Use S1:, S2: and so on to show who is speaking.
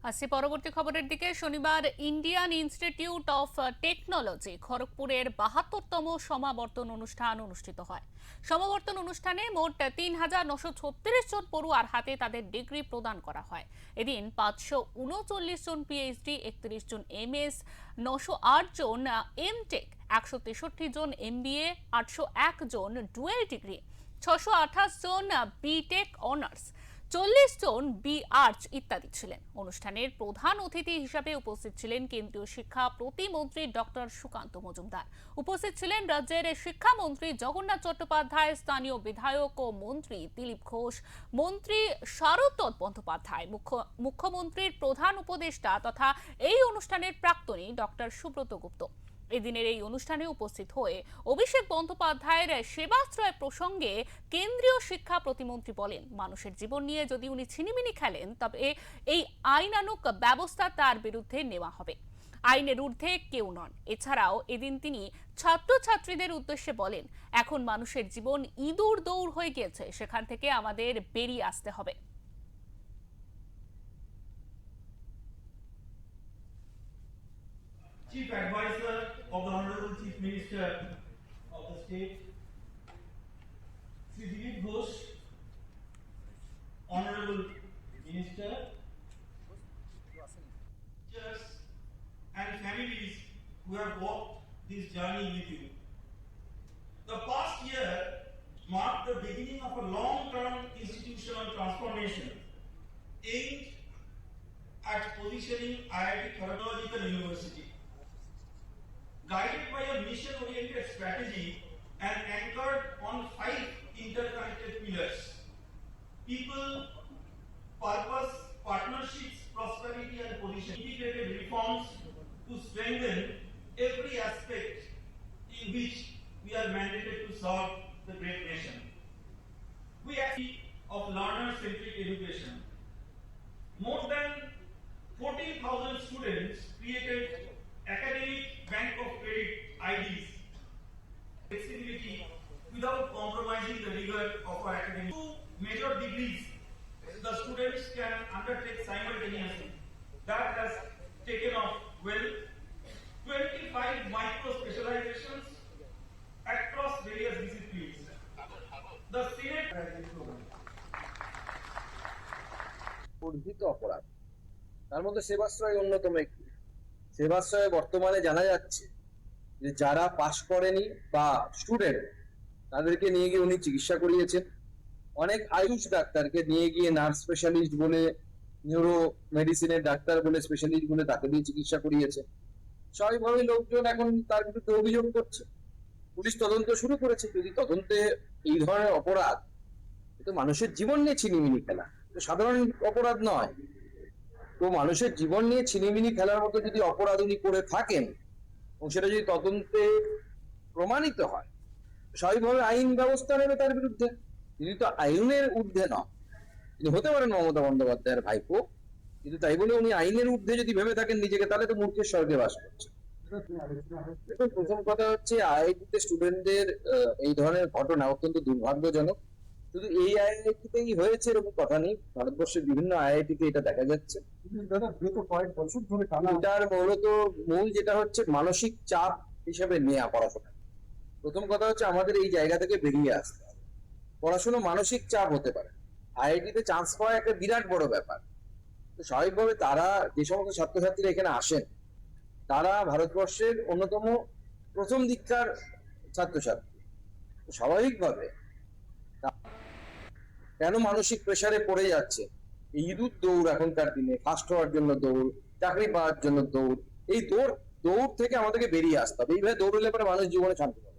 S1: আসছি পরবর্তী খবরের দিকে। শনিবার ইন্ডিয়ান ইনস্টিটিউট অফ টেকনোলজি খড়গপুরের ৭২তম সমাবর্তন অনুষ্ঠান অনুষ্ঠিত হয়। সমাবর্তন অনুষ্ঠানে মোট ৩,৯৩৬ জন পড়ুয়ার হাতে তাদের ডিগ্রি প্রদান করা হয়। এদিন ৫৩৯ জন পিএইচডি, ৩১ জন এমএস, ৯০৮ জন এমটেক, ১৬৩ জন এমবিএ, ৮০১ জন ডুয়েল ডিগ্রি, ৬২৮ জন বিটেক অনার্স, ৪০ জন বি আর্চ ইত্যাদি ছিলেন। অনুষ্ঠানের প্রধান অতিথি হিসাবে উপস্থিত ছিলেন কেন্দ্রীয় শিক্ষা প্রতিমন্ত্রী ডক্টর সুকান্ত মজুমদার। উপস্থিত ছিলেন রাজ্যের শিক্ষামন্ত্রী জগন্নাথ চট্টোপাধ্যায়, স্থানীয় বিধায়ক ও মন্ত্রী দিলীপ ঘোষ, মন্ত্রী শারদ বন্দ্যোপাধ্যায়, মুখ্যমন্ত্রীর প্রধান উপদেষ্টা তথা এই অনুষ্ঠানের প্রাক্তনী ডক্টর সুব্রত গুপ্ত। এদিনের এই অনুষ্ঠানে উপস্থিত হয়ে অভিষেক বন্দ্যোপাধ্যায়ের সেবাশ্রয় প্রসঙ্গে কেন্দ্রীয় শিক্ষা প্রতিমন্ত্রী বলেন, মানুষের জীবন নিয়ে যদি উনি ছিনিমিনি খেলেন তবে এই আইনানুগ ব্যবস্থা তার বিরুদ্ধে নেওয়া হবে। আইনের ঊর্ধ্বে কেউ নন। এছাড়াও এদিন তিনি ছাত্রছাত্রীদের উদ্দেশ্যে বলেন, এখন মানুষের জীবন ইঁদুর দৌড় হয়ে গিয়েছে, সেখান থেকে আমাদের বেরিয়ে আসতে হবে।
S2: Chief Advisor of the Honorable Chief Minister of the state, Sri Dilip Ghosh, Honorable Minister, teachers and families who have walked this journey with you. The past year marked the beginning of a long-term institutional transformation aimed at positioning IIT Technological University. Guided by a mission-oriented strategy and anchored on 5 interconnected pillars: people, purpose, partnerships, prosperity and position. Integrated reforms to strengthen every aspect in which we are mandated to serve the great nation. We actually of learner-centric education. More than 14,000 students created academic bank of credit IDs, flexibility without compromising the rigor of our academic. 2 major degrees the students can undertake simultaneously. That has taken off well. 25 micro specializations across various disciplines. The Senate
S3: বর্ধিত অপরাধ, তার মধ্যে সেবাশ্রয় অন্যতম একটি। সেবাশ্রয়ে বর্তমানে জানা যাচ্ছে যে যারা পাশ করেনি বা স্টুডেন্ট, তাদেরকে নিয়ে গিয়ে উনি চিকিৎসা করিয়েছেন। অনেক আয়ুষ ডাক্তারকে নিয়ে গিয়ে নার্স স্পেশালিস্ট বলে, নিউরো মেডিসিনের ডাক্তার বলে, স্পেশালিস্ট বলে তাকে দিয়ে চিকিৎসা করিয়েছে। স্বাভাবিকভাবে লোকজন এখন তার বিরুদ্ধে অভিযোগ করছে। পুলিশ তদন্ত শুরু করেছে। যদি তদন্তে এই ধরনের অপরাধ, তো মানুষের জীবন নিয়ে ছিনিমিনি খেলা, সাধারণ অপরাধ নয়। তো মানুষের জীবন নিয়ে ছিনিমিনি খেলার মতো যদি অপরাধ উনি করে থাকেন এবং সেটা যদি তদন্তে প্রমাণিত হয়, স্বাভাবিকভাবে আইন ব্যবস্থা নেবে তার বিরুদ্ধে। তিনি তো আইনের ঊর্ধ্বে নন। তিনি হতে পারেন মমতা বন্দ্যোপাধ্যায়ের ভাইপো, কিন্তু তাই বলে উনি আইনের ঊর্ধ্বে যদি ভেবে থাকেন নিজেকে, তাহলে তো মূর্খের স্বর্গে বাস করছে। দেখুন, প্রথম কথা হচ্ছে আইআইটিতে স্টুডেন্টদের এই ধরনের ঘটনা অত্যন্ত দুর্ভাগ্যজনক। শুধু এই আইআইটিতেই হয়েছে এরকম কথা নেই, ভারতবর্ষের বিভিন্ন আইআইটিতে এটা দেখা যাচ্ছে। এটার মূল যেটা হচ্ছে মানসিক চাপ হিসেবে নেওয়া পড়াশোনা। প্রথম কথা হচ্ছে আমাদের এই জায়গা থেকে বেরিয়ে আসতে হবে। পড়াশোনা মানসিক চাপ হতে পারে, আইআইটিতে চান্স পাওয়া একটা বিরাট বড় ব্যাপার। তো স্বাভাবিকভাবে তারা, যে সমস্ত ছাত্রছাত্রীরা এখানে আসেন, তারা ভারতবর্ষের অন্যতম প্রথম দীক্ষার ছাত্রছাত্রী। স্বাভাবিকভাবে কেন মানসিক প্রেসারে পড়ে যাচ্ছে? এই ইঁদুর দৌড় এখনকার দিনে, ফার্স্ট হওয়ার জন্য দৌড়, চাকরি পাওয়ার জন্য দৌড়, এই দৌড় থেকে আমাদেরকে বেরিয়ে আসতে হবে। এইভাবে দৌড়লে পরে মানুষ জীবনে শান্তি পাবে।